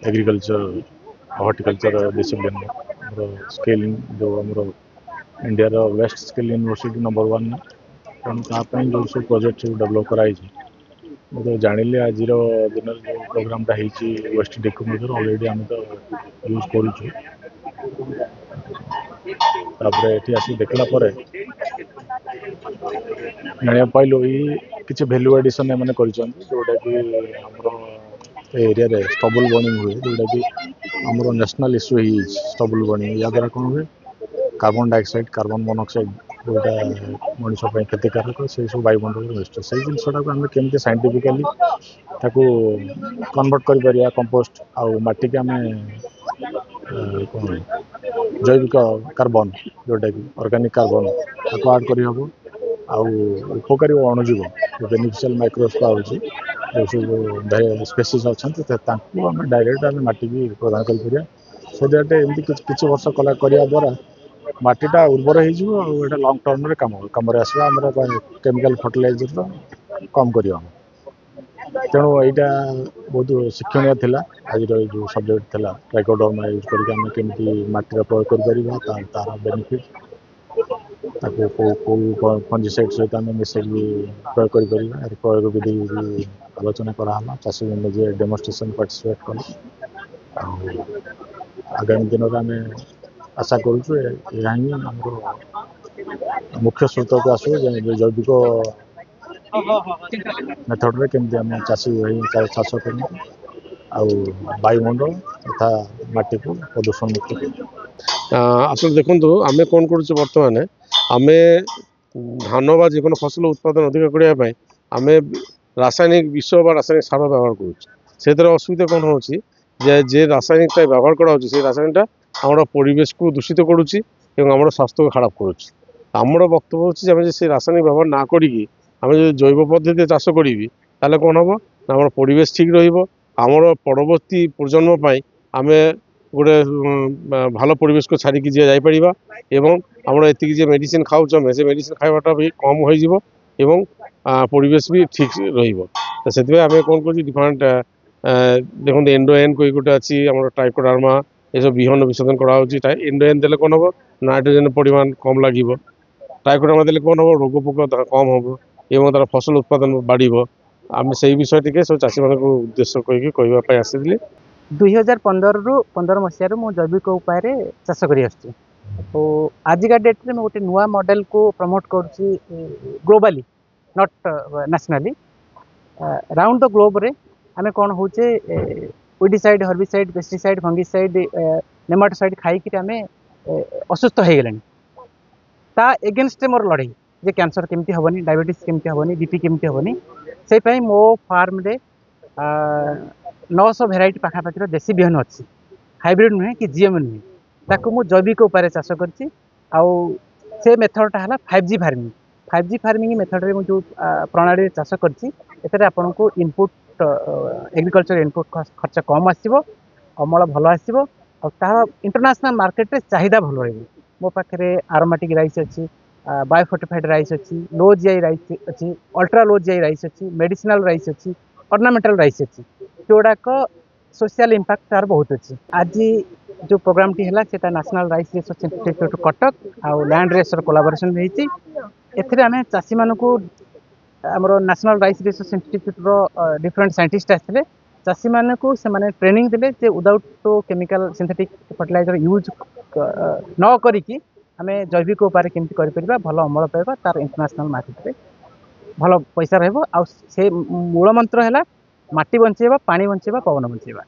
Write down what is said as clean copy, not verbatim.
Agriculture horticulture discipline skill जो आम India best skill university number 1 तेणु जो सब प्रोजेक्ट सब डेवलप कराई मुझे जानिली आज दिन जो प्रोग्रामटा वेस्ट डेकोमोजर ऑलरेडी आम तो यूज करुचु ये आसिक देखला जाना पाइलु किसी भैल्यू एडिशन एम जोटा कि एरिया रे स्टबल बर्निंग हुए जोटा कि आमर नेशनल इश्यू स्टबल बर्निंग या द्वारा कौन हुए कार्बन डाइऑक्साइड कार्बन मोनोक्साइड जोटा मनुष्य क्षतिकारक से सब वायुमंडल नष्ट से जिनसा आम केमी साइंटिफिकली कन्वर्ट कर कंपोस्ट आउ माटी के आम जैविक कार्बन जोटा कि ऑर्गेनिक कार्बन ताको आड कर हम आउ उपकारी अणुजीव बेनिफिशियल माइक्रोस्पा होची जो सब स्पेसीज अच्छा आम डायरेक्ट आम माटी भी प्रदान कर दैट एमती किसी वर्ष कला करिया द्वारा माटीटा उर्वर हो लंग टर्म रे कम आसवा आम केमिकल फर्टिलाइजर कम कर तेणु यहाँ बहुत शिक्षणीय थिला आज जो सब्जेक्ट थिला ट्राइकोडर्मा यूज करके आम केमी माटी प्रयोग कर तार बेनिफिट फंजीसाइड सहित आम मिसेक प्रयोग कर प्रयोग विधि भी आलोचना कराला चाषी निजे डेमोन्स्ट्रेशन पार्टिसिपेट कले आगामी दिन में आम आशा करुचु यह ही मुख्य स्रोत को आसो जैविक मेथड रे केमती आम चाषी चाष कर वायुमंडल तथा माटी को प्रदूषण मुक्त आप देखो आम कौन कर बर्तमान आम धान बा जेको फसल उत्पादन अधिक करने आम रासायनिक विष बा रासायनिक सार व्यवहार करुँ असुविधा कौन हो जे रासायनिक व्यवहार करा रासायनिक आम परिवेश को दूषित करुच्ची आम स्वास्थ्य को खराब करुच्ची आमर वक्तव्य होती से रासायनिक व्यवहार ना करी आम जो जैव पद्धति चाष करी कौन हम आम परिवेश ठीक रमर परवर्ती प्रजन्म आम गोटे भल परिवेश को छाड़ी जी जापर एवं आम ये मेडिसिन खाऊ से मेडिसिन खावाटा भी कम हो परिवेश भी ठीक रही आम कौन कर डिफरेंट देखो एंडोएन कोई गोटे अच्छी आम ट्राइकोडर्मा ये सब विहन विसर्जन करा एंडोएन देले कौन हम नाइट्रोजेन परिमाण कम लगे ट्राइकोडर्मा देले कौन हम रोग पोक कम हम एवं तार फसल उत्पादन बढ़ आम से विषय टी सब चाषी मान उद्देश्य कहवाई आसी 2015 रु 15 मसीह मु जैविक उपाय चाष कर आजिका डेट रे गोटे नुआ मॉडल को प्रमोट करुच्ची globally not nationally round the globe रे आमे कौन होचे weedicide herbicide pesticide fungicide nematocide खाई आमे असुस्थ हो गले ता एगेन्स्ट मोर लड़ाई जे कैंसर केमती हेनी डायबिटीज केमती हेनी बीपी केमती हेनी से मो फार्म रे 900 भेराइटी पाखापाखि देसी बिहन अच्छी हाइब्रिड नुहे कि जीएम नुहे ताकू मु जैविक उपाय चाष करछि आउ से मेथडटा है 5G farming 5G farming method रे जो प्रणाली चाष करछि एतरे आपन को इनपुट एग्रीकल्चर इनपुट खर्च कम आसीबो अमल भल आसीबो और तार इंटरनेशनल मार्केट रे चाहिदा भल रहबो मो पाखरे आरोमेटिक राइस अच्छी बायोफोर्टिफाइड राइस अच्छी लो जीआई राइस अच्छी अल्ट्रा लो जीआई राइस अच्छी मेडिसिनल राइस अच्छी ऑर्नामेंटल राइस अच्छी जोड़ाक सोशल इंपैक्ट तार बहुत अच्छी आज जो प्रोग्राम टी है से national rice research institute Cuttack आउ लैंड रेसर कोलाबोरेशन होती आम चाषी मान को आमर नेशनल राइस रिसर्च इंस्टीट्यूट रो डिफरेंट साइंटिस्ट आसते चाषी मान को से ट्रेनिंग देले जे without chemical synthetic fertiliser use न करिकी आम जैविक उपाय केमती कर भल अमल पाइबा तार इंटरनेशनल मार्केट रे भल पैसा रहिबो आ से मूल मंत्र है माटी बंचेबा पानी बंचेबा पवन बंचेबा।